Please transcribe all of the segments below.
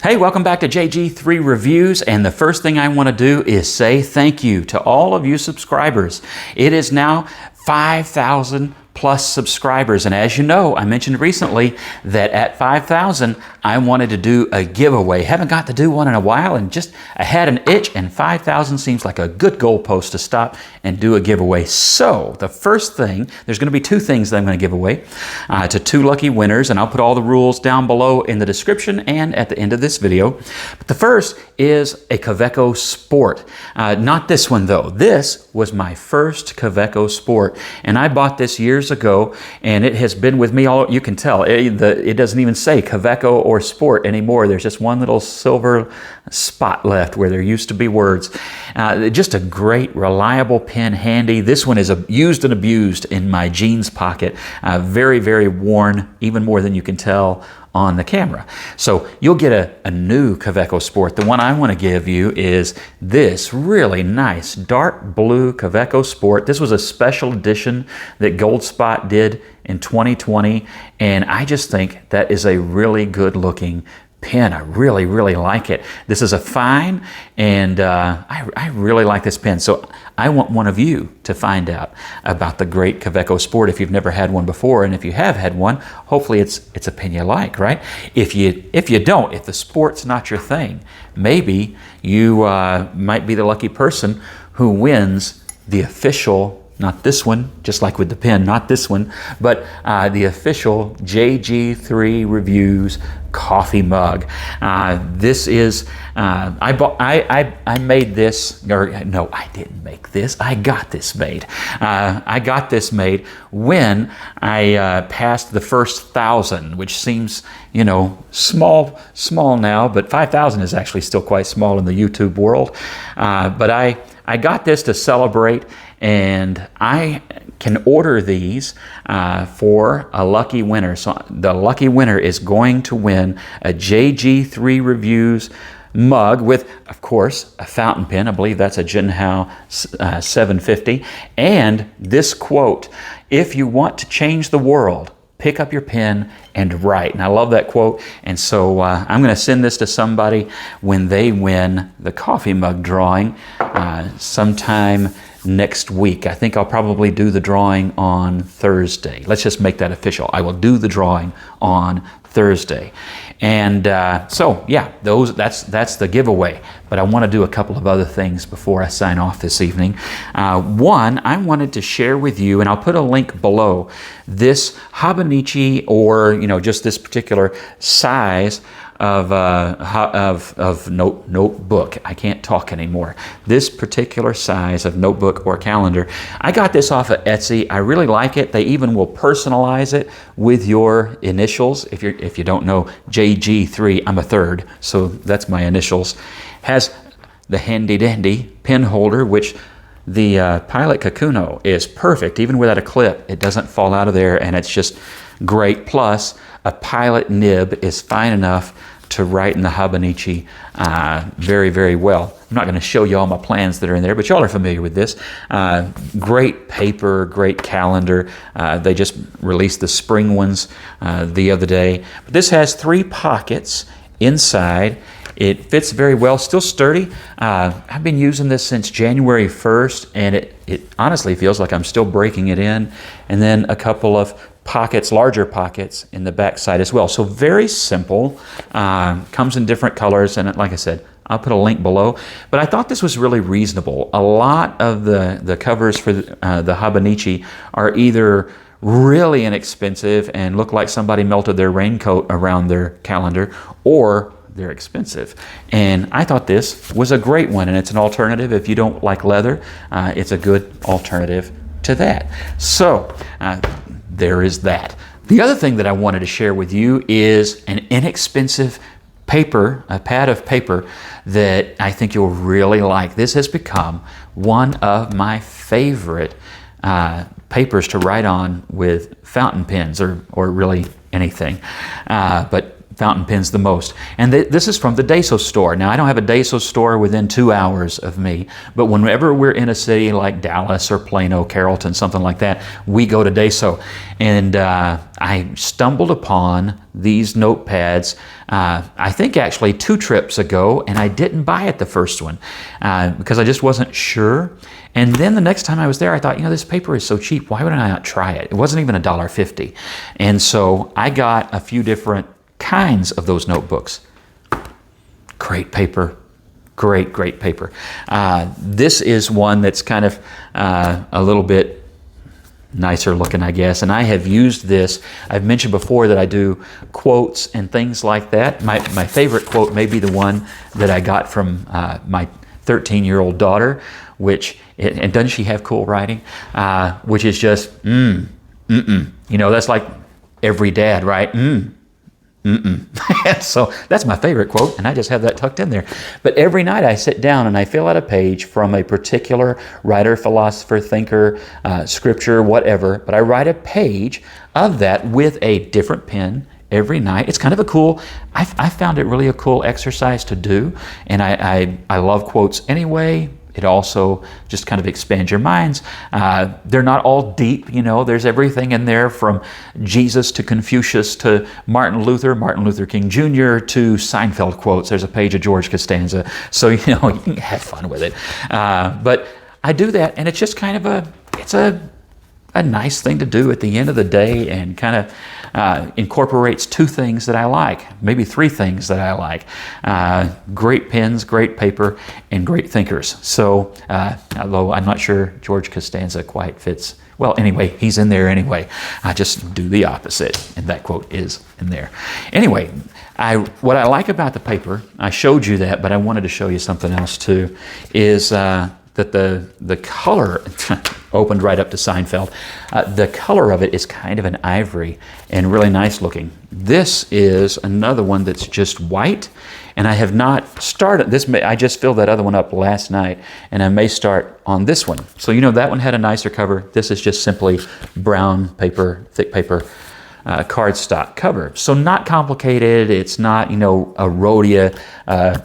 Hey, welcome back to JG3 Reviews, and the first thing I want to do is say thank you to all of you subscribers. It is now 5,000 plus subscribers, and as you know, I mentioned recently that at 5,000 I wanted to do a giveaway. Haven't got to do one in a while, and just I had an itch, and 5,000 seems like a good goalpost to stop and do a giveaway. So the first thing, there's going to be two things that I'm going to give away to two lucky winners, and I'll put all the rules down below in the description and at the end of this video. But the first is a Kaweco Sport. Not this one though. This was my first Kaweco Sport, and I bought this years ago, and it has been with me all, you can tell, it doesn't even say Kaweco or Sport anymore. There's just one little silver spot left where there used to be words. Just a great, reliable pen, handy. This one is used and abused in my jeans pocket. Very, very worn, even more than you can tell on the camera. So you'll get a new Kaweco Sport. The one I want to give you is this really nice dark blue Kaweco Sport. This was a special edition that Gold Spot did in 2020, and I just think that is a really good looking pen. I really, really like it. This is a fine, and I really like this pen. So I want one of you to find out about the great Kaweco Sport if you've never had one before, and if you have had one, hopefully it's a pen you like, right? If you don't, if the sport's not your thing, maybe you might be the lucky person who wins the official, not this one, just like with the pen, not this one, but the official JG3 Reviews coffee mug. This is, I made this, or no, I didn't make this. I got this made. I got this made when I passed the first 1,000, which seems, you know, small now, but 5,000 is actually still quite small in the YouTube world. But I got this to celebrate, and I can order these for a lucky winner. So the lucky winner is going to win a JG3 Reviews mug with, of course, a fountain pen. I believe that's a Jinhao 750. And this quote, "If you want to change the world, pick up your pen and write." And I love that quote. And so I'm going to send this to somebody when they win the coffee mug drawing sometime next week. I think I'll probably do the drawing on Thursday. Let's just make that official. I will do the drawing on Thursday. And so yeah, that's the giveaway. But I want to do a couple of other things before I sign off this evening. One, I wanted to share with you, and I'll put a link below, this Hobonichi, or just this particular size of notebook. I can't talk anymore. This particular size of notebook or calendar. I got this off of Etsy. I really like it. They even will personalize it with your initials. If you don't know, JG3, I'm a third, so that's my initials. Has the handy dandy pen holder, which the Pilot Kakuno is perfect. Even without a clip, it doesn't fall out of there, and it's just great. Plus, a Pilot nib is fine enough to write in the Hobonichi very, very well. I'm not going to show you all my plans that are in there, but y'all are familiar with this. Great paper, great calendar. They just released the spring ones the other day. But this has 3 pockets inside. It fits very well, still sturdy. I've been using this since January 1st, and it honestly feels like I'm still breaking it in. And then a couple of pockets, larger pockets in the back side as well. So very simple, comes in different colors, and like I said, I'll put a link below. But I thought this was really reasonable. A lot of the covers for the Hobonichi are either really inexpensive and look like somebody melted their raincoat around their calendar, or they're expensive. And I thought this was a great one, and it's an alternative. If you don't like leather, it's a good alternative to that. So there is that. The other thing that I wanted to share with you is an inexpensive paper, a pad of paper that I think you'll really like. This has become one of my favorite papers to write on with fountain pens, or really anything. But fountain pens the most. And this is from the Daiso store. Now, I don't have a Daiso store within 2 hours of me, but whenever we're in a city like Dallas or Plano, Carrollton, something like that, we go to Daiso. And I stumbled upon these notepads, I think actually 2 trips ago, and I didn't buy it the first one because I just wasn't sure. And then the next time I was there, I thought, this paper is so cheap. Why would I not try it? It wasn't even $1.50. And so I got a few different kinds of those notebooks. Great paper. Great paper. This is one that's kind of a little bit nicer looking, I guess. And I have used this. I've mentioned before that I do quotes and things like that. My favorite quote may be the one that I got from my 13-year-old daughter, and doesn't she have cool writing? Which is just, that's like every dad, right? So that's my favorite quote, and I just have that tucked in there. But every night I sit down and I fill out a page from a particular writer, philosopher, thinker, scripture, whatever, but I write a page of that with a different pen every night. It's kind of a cool, I found it really a cool exercise to do, and I love quotes anyway. It also just kind of expands your minds. They're not all deep, there's everything in there from Jesus to Confucius to Martin Luther King Jr. to Seinfeld quotes. There's a page of George Costanza. So, you can have fun with it. But I do that, and it's just kind of it's a nice thing to do at the end of the day, and kind of incorporates 2 things that I like, maybe 3 things that I like. Great pens, great paper, and great thinkers. So, although I'm not sure George Costanza quite fits, well, anyway, he's in there anyway. I just do the opposite, and that quote is in there. Anyway, what I like about the paper, I showed you that, but I wanted to show you something else too, is that the color opened right up to Seinfeld. The color of it is kind of an ivory and really nice looking. This is another one that's just white, and I have not started this. I just filled that other one up last night, and I may start on this one. So that one had a nicer cover. This is just simply brown paper, thick paper, cardstock cover. So not complicated. It's not a Rhodia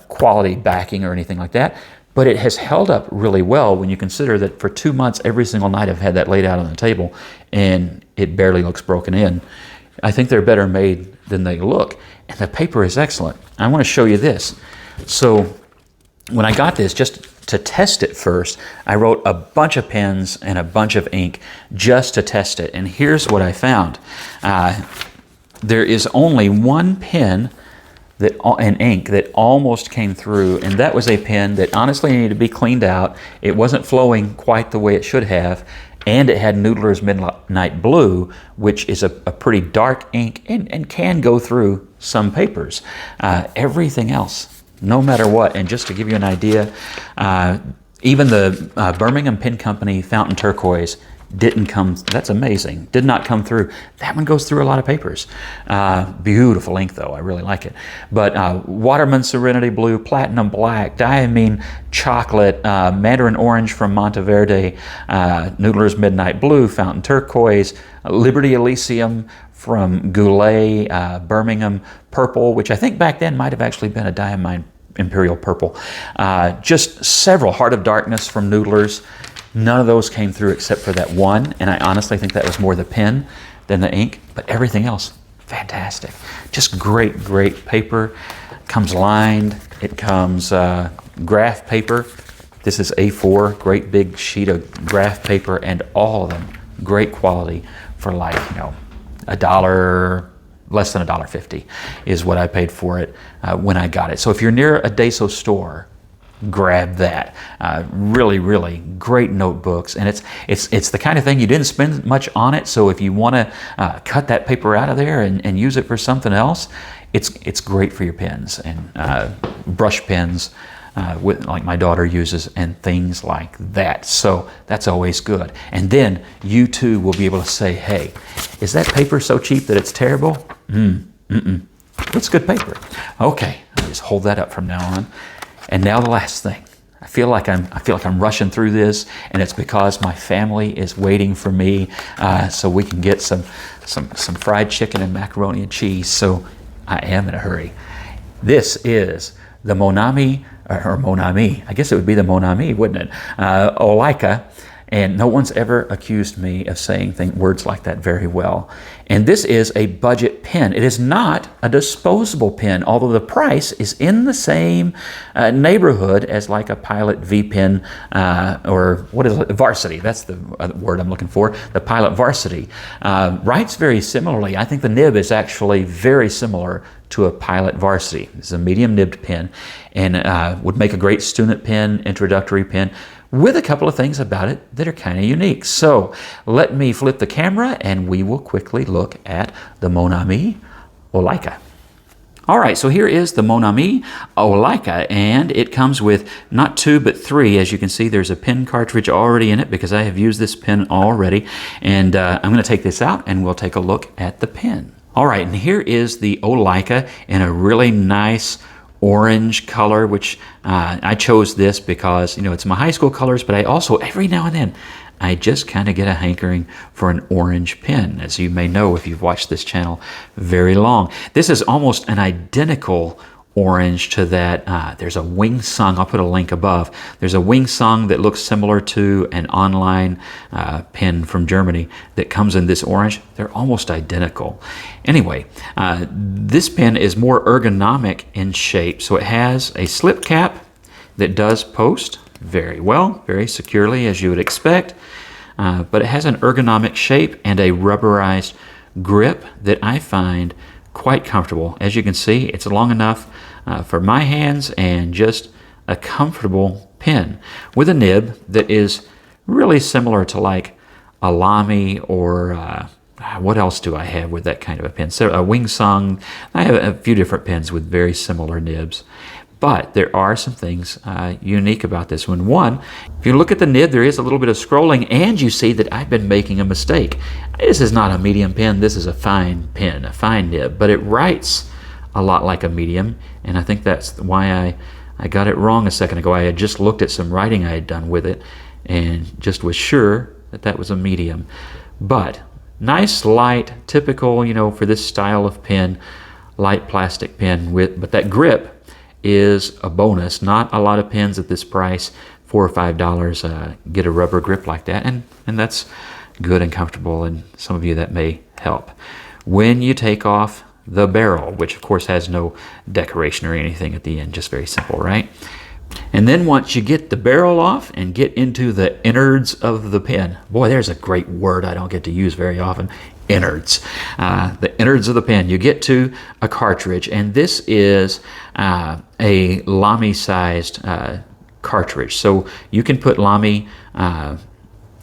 quality backing or anything like that. But it has held up really well when you consider that for 2 months, every single night I've had that laid out on the table, and it barely looks broken in. I think they're better made than they look, and the paper is excellent. I want to show you this. So when I got this, just to test it first, I wrote a bunch of pens and a bunch of ink just to test it. And here's what I found. There is only one pen and ink that almost came through, and that was a pen that honestly needed to be cleaned out. It wasn't flowing quite the way it should have, and it had Noodler's Midnight Blue, which is a pretty dark ink and can go through some papers. Everything else, no matter what, and just to give you an idea, even the Birmingham Pen Company Fountain Turquoise didn't come, that's amazing, did not come through. That one goes through a lot of papers. Beautiful ink though, I really like it. But Waterman Serenity Blue, Platinum Black, Diamine Chocolate, Mandarin Orange from Monteverde, Noodler's Midnight Blue, Fountain Turquoise, Liberty Elysium from Goulet, Birmingham Purple, which I think back then might have actually been a Diamine Imperial Purple. Just several, Heart of Darkness from Noodler's. None of those came through except for that one, and I honestly think that was more the pen than the ink, but everything else, fantastic. Just great paper. Comes lined, it comes graph paper. This is A4, great big sheet of graph paper, and all of them great quality for like, $1, less than $1.50 is what I paid for it when I got it. So if you're near a Daiso store, grab that. Really great notebooks, and it's the kind of thing you didn't spend much on it. So if you want to cut that paper out of there and use it for something else, it's great for your pens and brush pens, like my daughter uses, and things like that. So that's always good. And then you too will be able to say, hey, is that paper so cheap that it's terrible? It's good paper. Okay, I'll just hold that up from now on. And now the last thing. I feel like I'm rushing through this, and it's because my family is waiting for me, so we can get some fried chicken and macaroni and cheese. So I am in a hurry. This is the Monami, or Monami, I guess it would be the Monami, wouldn't it? Olika. And no one's ever accused me of saying words like that very well. And this is a budget pen. It is not a disposable pen, although the price is in the same neighborhood as like a Pilot V pen, or what is it? Varsity. That's the word I'm looking for. The Pilot Varsity. Writes very similarly. I think the nib is actually very similar to a Pilot Varsity. It's a medium nibbed pen and would make a great student pen, introductory pen, with a couple of things about it that are kind of unique. So let me flip the camera and we will quickly look at the Monami Olika. All right, so here is the Monami Olika, and it comes with not 2 but 3. As you can see, there's a pen cartridge already in it because I have used this pen already. And I'm going to take this out and we'll take a look at the pen. All right, and here is the Olika in a really nice orange color, which I chose this because, it's my high school colors, but I also, every now and then, I just kind of get a hankering for an orange pen, as you may know if you've watched this channel very long. This is almost an identical orange to that. There's a Wing Sung, I'll put a link above. There's a Wing Sung that looks similar to an online pen from Germany that comes in this orange. They're almost identical. Anyway, this pen is more ergonomic in shape. So it has a slip cap that does post very well, very securely as you would expect. But it has an ergonomic shape and a rubberized grip that I find quite comfortable. As you can see, it's long enough for my hands and just a comfortable pen with a nib that is really similar to like a Lamy or what else do I have with that kind of a pen? So a Wing Sung. I have a few different pens with very similar nibs. But there are some things unique about this one. One, if you look at the nib, there is a little bit of scrolling, and you see that I've been making a mistake. This is not a medium pen. This is a fine pen, a fine nib, but it writes a lot like a medium, and I think that's why I got it wrong a second ago. I had just looked at some writing I had done with it and just was sure that that was a medium. But nice, light, typical, for this style of pen, light plastic pen but that grip is a bonus. Not a lot of pens at this price, $4 or $5, get a rubber grip like that, and that's good and comfortable, and some of you that may help. When you take off the barrel, which of course has no decoration or anything at the end, just very simple, right? And then once you get the barrel off and get into the innards of the pen, boy, there's a great word I don't get to use very often, innards. The innards of the pen, you get to a cartridge, and this is a Lamy-sized cartridge. So you can put Lamy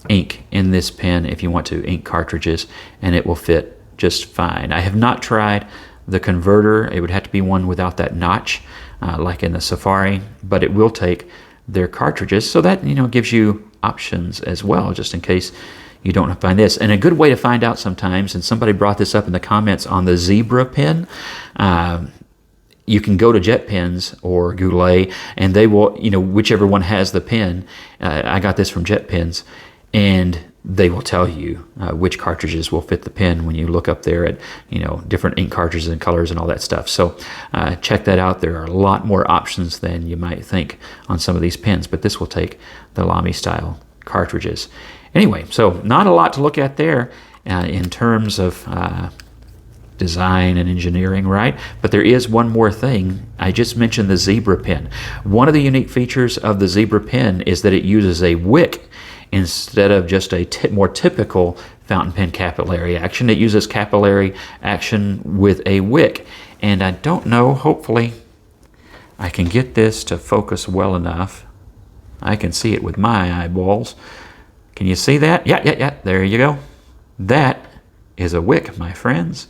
ink in this pen if you want to, ink cartridges, and it will fit just fine. I have not tried the converter. It would have to be one without that notch, like in the Safari, but it will take their cartridges. So that, gives you options as well, just in case you don't find this. And a good way to find out sometimes, and somebody brought this up in the comments on the Zebra pen, you can go to JetPens or Goulet, and they will, whichever one has the pen. I got this from JetPens, and they will tell you which cartridges will fit the pen when you look up there at, different ink cartridges and colors and all that stuff. So check that out. There are a lot more options than you might think on some of these pens, but this will take the Lamy style cartridges. Anyway, so not a lot to look at there in terms of design and engineering, right? But there is one more thing. I just mentioned the Zebra pen. One of the unique features of the Zebra pen is that it uses a wick instead of just a more typical fountain pen capillary action. It uses capillary action with a wick. And I don't know, hopefully I can get this to focus well enough. I can see it with my eyeballs. Can you see that? Yeah, there you go. That is a wick, my friends.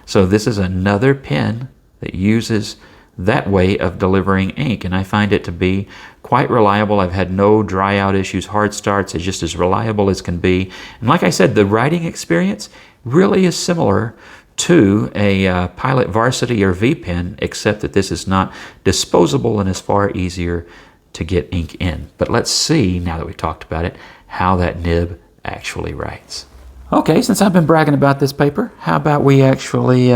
So this is another pen that uses that way of delivering ink, and I find it to be quite reliable. I've had no dry out issues, hard starts. It's just as reliable as can be. And like I said, the writing experience really is similar to a Pilot Varsity or V pen, except that this is not disposable and is far easier to get ink in. But let's see, now that we've talked about it, how that nib actually writes. Okay, since I've been bragging about this paper, how about we actually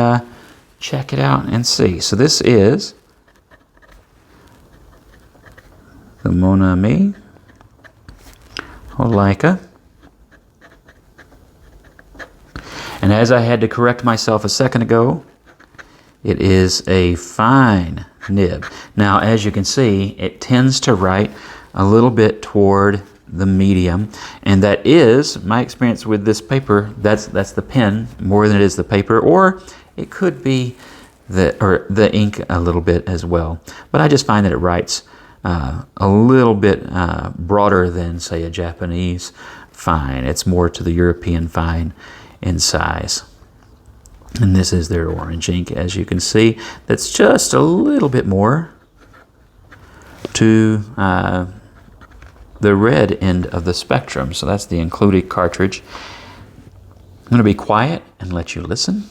check it out and see. So this is the Monami Olika. And as I had to correct myself a second ago, it is a fine nib. Now, as you can see, it tends to write a little bit toward the medium, and that is my experience with this paper. That's the pen more than it is the paper, or it could be the ink a little bit as well. But I just find that it writes a little bit broader than, say, a Japanese fine. It's more to the European fine in size. And this is their orange ink, as you can see. That's just a little bit more to the red end of the spectrum. So that's the included cartridge. I'm going to be quiet and let you listen.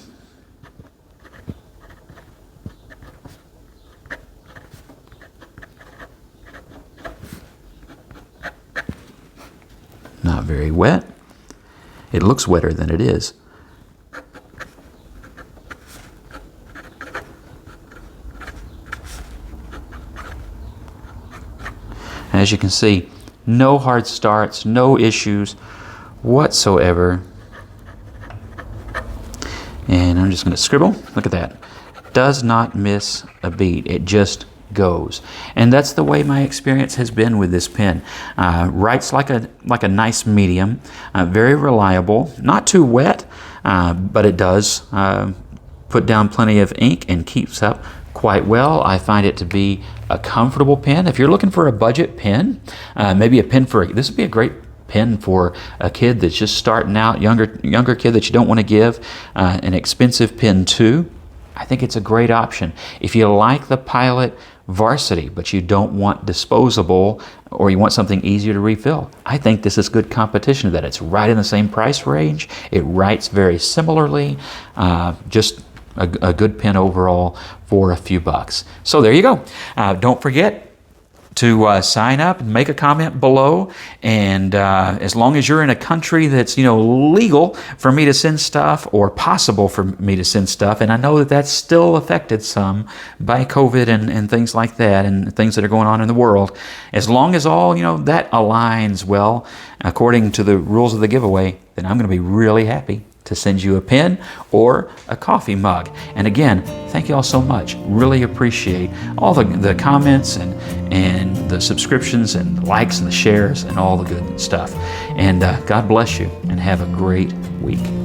Not very wet. It looks wetter than it is. As you can see, no hard starts, no issues whatsoever. And I'm just going to scribble. Look at that. Does not miss a beat. It just goes. And that's the way my experience has been with this pen. Writes like a nice medium, very reliable, not too wet, but it does put down plenty of ink and keeps up quite well. I find it to be a comfortable pen. If you're looking for a budget pen, maybe a pen this would be a great pen for a kid that's just starting out, younger kid that you don't want to give an expensive pen to. I think it's a great option. If you like the Pilot Varsity, but you don't want disposable, or you want something easier to refill, I think this is good competition to that. It's right in the same price range. It writes very similarly. Just a good pen overall for a few bucks. So there you go. Don't forget to sign up and make a comment below. And as long as you're in a country that's legal for me to send stuff, or possible for me to send stuff, and I know that that's still affected some by COVID and things like that, and things that are going on in the world, as long as all that aligns well according to the rules of the giveaway, then I'm going to be really happy to send you a pen or a coffee mug. And again, thank you all so much. Really appreciate all the comments and the subscriptions and the likes and the shares and all the good stuff. And God bless you, and have a great week.